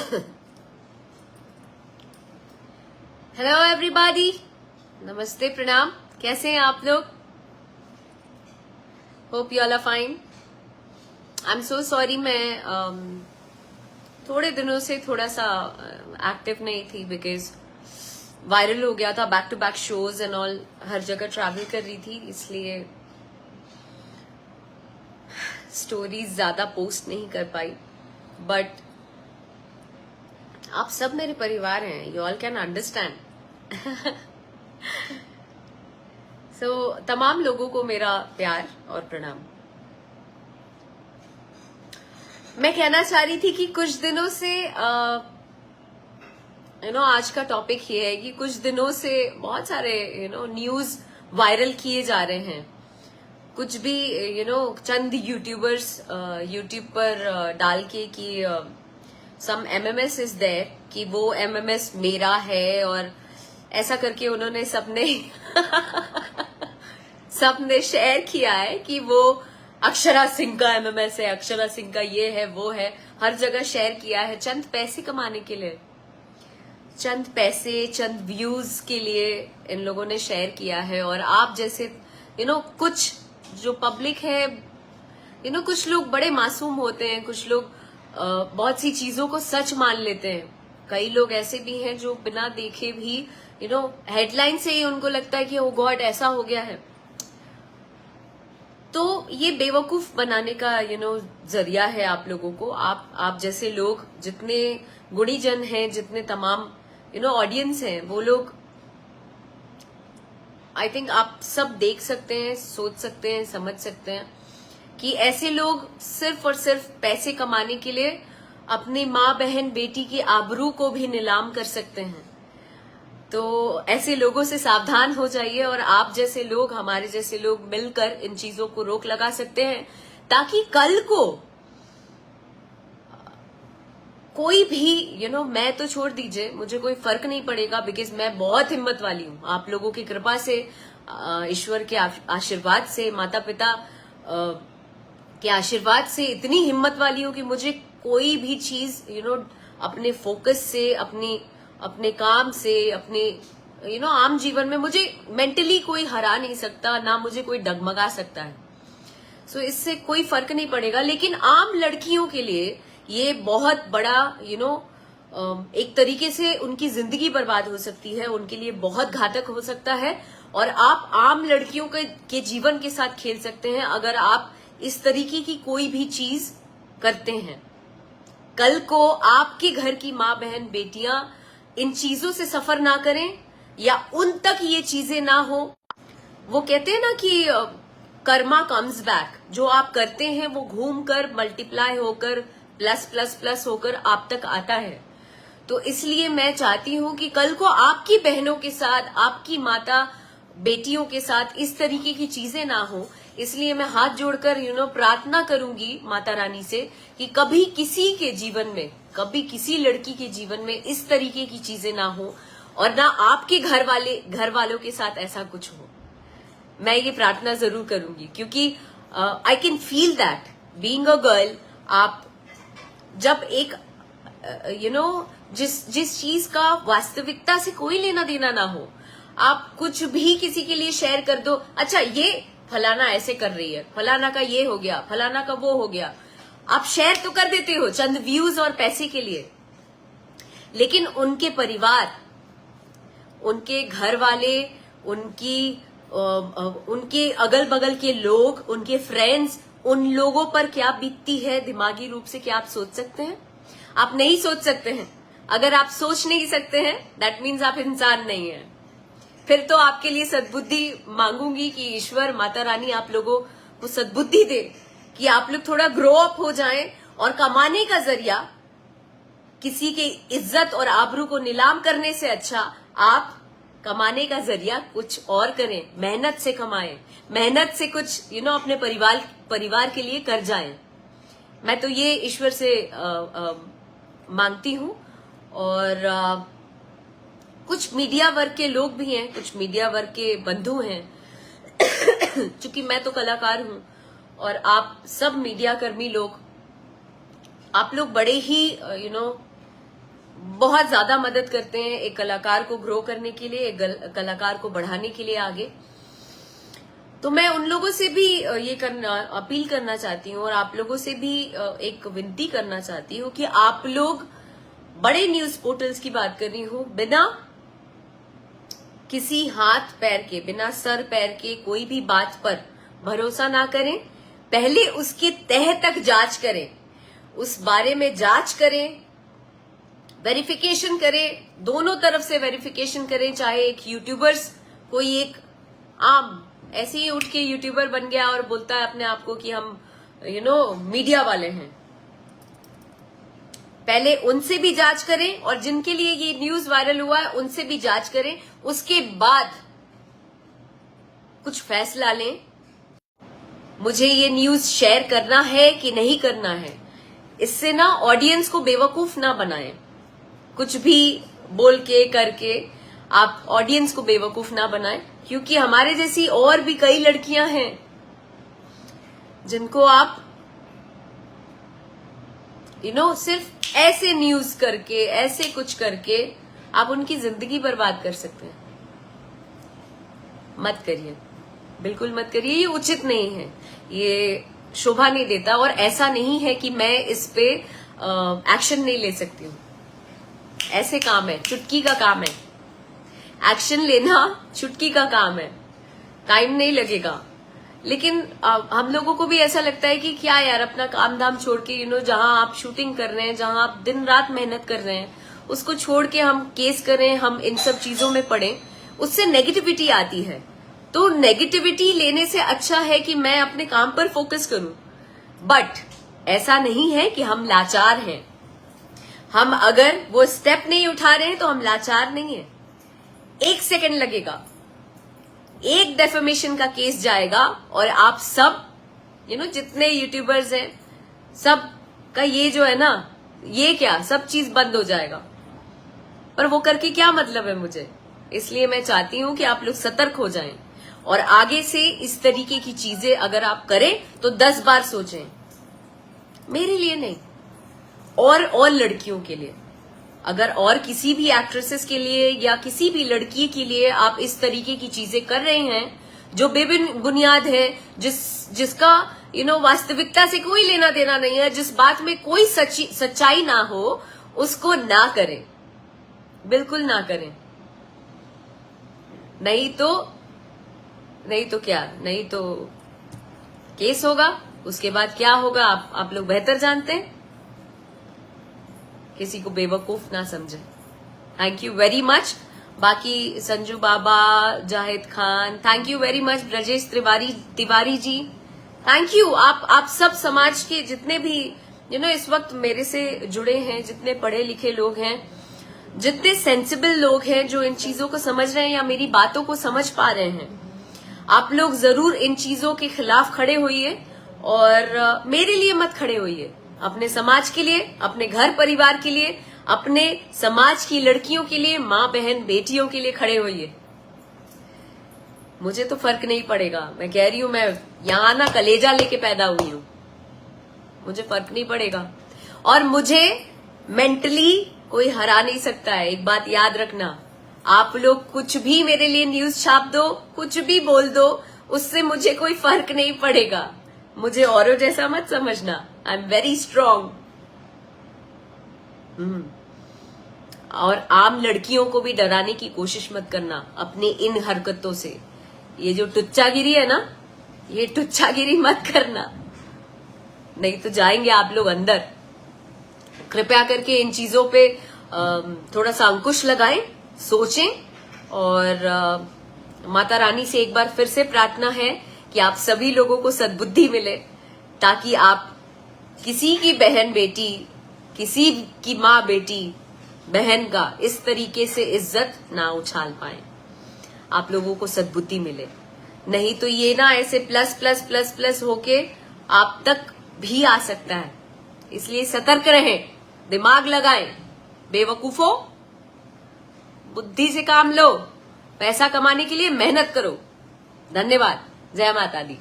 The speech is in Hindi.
हेलो एवरीबॉडी, नमस्ते, प्रणाम। कैसे हैं आप लोग? Hope you all are fine. I am so sorry, मैं थोड़े दिनों से थोड़ा सा एक्टिव नहीं थी बिकॉज वायरल हो गया था, back to back shows and all, हर जगह ट्रैवल कर रही थी, इसलिए स्टोरीज ज्यादा पोस्ट नहीं कर पाई। बट आप सब मेरे परिवार हैं, यू ऑल कैन अंडरस्टैंड। सो तमाम लोगों को मेरा प्यार और प्रणाम। मैं कहना चाह रही थी कि कुछ दिनों से आज का टॉपिक ये है कि कुछ दिनों से बहुत सारे न्यूज वायरल किए जा रहे हैं। कुछ भी चंद यूट्यूबर्स यूट्यूब पर डाल के कि सम MMS इज देयर, कि वो MMS मेरा है, और ऐसा करके उन्होंने सबने शेयर किया है कि वो अक्षरा सिंह का MMS है, अक्षरा सिंह का ये है वो है, हर जगह शेयर किया है चंद पैसे कमाने के लिए, चंद पैसे, चंद व्यूज के लिए इन लोगों ने शेयर किया है। और आप जैसे कुछ जो पब्लिक है, कुछ लोग बड़े मासूम होते हैं, कुछ लोग बहुत सी चीजों को सच मान लेते हैं। कई लोग ऐसे भी हैं जो बिना देखे भी हेडलाइन से ही उनको लगता है कि ओ गॉड ऐसा हो गया है। तो ये बेवकूफ बनाने का जरिया है आप लोगों को। आप जैसे लोग, जितने गुणीजन हैं, जितने तमाम ऑडियंस हैं, वो लोग आई थिंक आप सब देख सकते हैं, सोच सकते हैं, समझ सकते हैं कि ऐसे लोग सिर्फ और सिर्फ पैसे कमाने के लिए अपनी माँ, बहन, बेटी की आबरू को भी नीलाम कर सकते हैं। तो ऐसे लोगों से सावधान हो जाइए, और आप जैसे लोग, हमारे जैसे लोग मिलकर इन चीजों को रोक लगा सकते हैं, ताकि कल को कोई भी मैं तो छोड़ दीजिए, मुझे कोई फर्क नहीं पड़ेगा बिकॉज मैं बहुत हिम्मत वाली हूँ। आप लोगों की कृपा से, ईश्वर के आशीर्वाद से, माता पिता के आशीर्वाद से इतनी हिम्मत वाली हूँ कि मुझे कोई भी चीज अपने फोकस से, अपने काम से, अपने आम जीवन में मुझे मेंटली कोई हरा नहीं सकता, ना मुझे कोई डगमगा सकता है। सो इससे कोई फर्क नहीं पड़ेगा। लेकिन आम लड़कियों के लिए ये बहुत बड़ा एक तरीके से उनकी जिंदगी बर्बाद हो सकती है, उनके लिए बहुत घातक हो सकता है। और आप आम लड़कियों के जीवन के साथ खेल सकते हैं अगर आप इस तरीके की कोई भी चीज करते हैं। कल को आपके घर की माँ, बहन, बेटियां इन चीजों से सफर ना करें, या उन तक ये चीजें ना हो। वो कहते हैं ना कि कर्मा कम्स बैक, जो आप करते हैं वो घूम कर, मल्टीप्लाई होकर, प्लस प्लस प्लस होकर आप तक आता है। तो इसलिए मैं चाहती हूं कि कल को आपकी बहनों के साथ, आपकी माता, बेटियों के साथ इस तरीके की चीजें ना हो। इसलिए मैं हाथ जोड़कर प्रार्थना करूंगी माता रानी से कि कभी किसी के जीवन में, कभी किसी लड़की के जीवन में इस तरीके की चीजें ना हो, और ना आपके घर वालों के साथ ऐसा कुछ हो। मैं ये प्रार्थना जरूर करूंगी, क्योंकि I can feel that being a girl, आप जब एक जिस चीज का वास्तविकता से कोई लेना देना ना हो, आप कुछ भी किसी के लिए शेयर कर दो, अच्छा ये फलाना ऐसे कर रही है, फलाना का ये हो गया, फलाना का वो हो गया, आप शेयर तो कर देते हो चंद व्यूज और पैसे के लिए। लेकिन उनके परिवार, उनके घर वाले, उनके अगल बगल के लोग, उनके फ्रेंड्स, उन लोगों पर क्या बीतती है दिमागी रूप से, क्या आप सोच सकते हैं? आप नहीं सोच सकते हैं। अगर आप सोच नहीं सकते हैं, दैट मीन्स आप इंसान नहीं है। फिर तो आपके लिए सद्बुद्धि मांगूंगी कि ईश्वर, माता रानी आप लोगों को सद्बुद्धि दे कि आप लोग थोड़ा ग्रो अप हो जाएं, और कमाने का जरिया किसी के इज्जत और आबरू को नीलाम करने से अच्छा आप कमाने का जरिया कुछ और करें, मेहनत से कमाएं, मेहनत से कुछ अपने परिवार के लिए कर जाएं। मैं तो ये ईश्वर से मांगती हूं। और कुछ मीडिया वर्ग के लोग भी हैं, कुछ मीडिया वर्ग के बंधु हैं, चूंकि मैं तो कलाकार हूं और आप सब मीडिया कर्मी लोग, आप लोग बड़े ही बहुत ज्यादा मदद करते हैं एक कलाकार को ग्रो करने के लिए, एक कलाकार को बढ़ाने के लिए आगे। तो मैं उन लोगों से भी ये अपील करना चाहती हूँ और आप लोगों से भी एक विनती करना चाहती हूँ कि आप लोग बड़े न्यूज पोर्टल्स की बात कर रही हूँ, बिना किसी हाथ पैर के, बिना सर पैर के कोई भी बात पर भरोसा ना करें। पहले उसके तह तक जांच करें, उस बारे में जांच करें, वेरिफिकेशन करें, दोनों तरफ से वेरिफिकेशन करें। चाहे एक यूट्यूबर्स, कोई एक आम ऐसे ही उठ के यूट्यूबर बन गया और बोलता है अपने आप को कि हम मीडिया वाले हैं, पहले उनसे भी जांच करें और जिनके लिए ये न्यूज वायरल हुआ है उनसे भी जांच करें, उसके बाद कुछ फैसला लें। मुझे ये न्यूज शेयर करना है कि नहीं करना है, इससे ना ऑडियंस को बेवकूफ ना बनाएं। कुछ भी बोल के करके आप ऑडियंस को बेवकूफ ना बनाएं, क्योंकि हमारे जैसी और भी कई लड़कियां हैं जिनको आप सिर्फ ऐसे न्यूज करके, ऐसे कुछ करके आप उनकी जिंदगी बर्बाद कर सकते हैं। मत करिए, बिल्कुल मत करिए, ये उचित नहीं है, ये शोभा नहीं देता। और ऐसा नहीं है कि मैं इस पे एक्शन नहीं ले सकती हूँ, ऐसे काम है, चुटकी का काम है, एक्शन लेना चुटकी का काम है, टाइम नहीं लगेगा। लेकिन हम लोगों को भी ऐसा लगता है कि क्या यार, अपना काम धाम छोड़ के जहां आप शूटिंग कर रहे हैं, जहां आप दिन रात मेहनत कर रहे हैं, उसको छोड़ के हम केस करें, हम इन सब चीजों में पड़े, उससे नेगेटिविटी आती है। तो नेगेटिविटी लेने से अच्छा है कि मैं अपने काम पर फोकस करूं। बट ऐसा नहीं है कि हम लाचार हैं, हम अगर वो स्टेप नहीं उठा रहे हैं तो हम लाचार नहीं है। 1 सेकंड लगेगा, एक डेफेमेशन का केस जाएगा और आप सब जितने यूट्यूबर्स हैं, सब का ये जो है ना, ये क्या सब चीज बंद हो जाएगा। पर वो करके क्या मतलब है मुझे। इसलिए मैं चाहती हूं कि आप लोग सतर्क हो जाएं और आगे से इस तरीके की चीजें अगर आप करें तो 10 बार सोचें। मेरे लिए नहीं, और लड़कियों के लिए, अगर और किसी भी एक्ट्रेसेस के लिए या किसी भी लड़की के लिए आप इस तरीके की चीजें कर रहे हैं जो बेबुनियाद है, जिसका वास्तविकता से कोई लेना देना नहीं है, जिस बात में कोई सच्चाई ना हो, उसको ना करें, बिल्कुल ना करें। नहीं तो क्या, नहीं तो केस होगा, उसके बाद क्या होगा आप लोग बेहतर जानते हैं। किसी को बेवकूफ ना समझे। Thank you very much. बाकी Sanju Baba, Zahid Khan, thank you very much. Brajesh Tiwari ji, thank you. आप सब समाज के जितने भी इस वक्त मेरे से जुड़े हैं, जितने पढ़े लिखे लोग हैं, जितने सेंसिबल लोग हैं, जो इन चीजों को समझ रहे हैं या मेरी बातों को समझ पा रहे हैं, आप लोग जरूर इन चीजों के खिलाफ खड़े होइए और मेरे लिए मत खड़े होइए, अपने समाज के लिए, अपने घर परिवार के लिए, अपने समाज की लड़कियों के लिए, माँ बहन बेटियों के लिए खड़े होइए। मुझे तो फर्क नहीं पड़ेगा, मैं कह रही हूं, मैं यहां ना कलेजा लेके पैदा हुई हूं, मुझे फर्क नहीं पड़ेगा और मुझे मेंटली कोई हरा नहीं सकता है। एक बात याद रखना, आप लोग कुछ भी मेरे लिए न्यूज छाप दो, कुछ भी बोल दो, उससे मुझे कोई फर्क नहीं पड़ेगा। मुझे औरों जैसा मत समझना, आई एम वेरी स्ट्रांग। और आम लड़कियों को भी डराने की कोशिश मत करना अपनी इन हरकतों से। ये जो टुच्चागिरी है ना, ये टुच्चागिरी मत करना, नहीं तो जाएंगे आप लोग अंदर। कृपया करके इन चीजों पे थोड़ा सा अंकुश लगाएं, सोचें और माता रानी से एक बार फिर से प्रार्थना है कि आप सभी लोगों को सद्बुद्धि मिले, ताकि आप किसी की बहन बेटी, किसी की माँ बेटी बहन का इस तरीके से इज्जत ना उछाल पाए। आप लोगों को सद्बुद्धि मिले, नहीं तो ये ना ऐसे प्लस प्लस प्लस प्लस होके आप तक भी आ सकता है। इसलिए सतर्क रहें, दिमाग लगाएं, बेवकूफों, बुद्धि से काम लो, पैसा कमाने के लिए मेहनत करो। धन्यवाद। जय माता दी।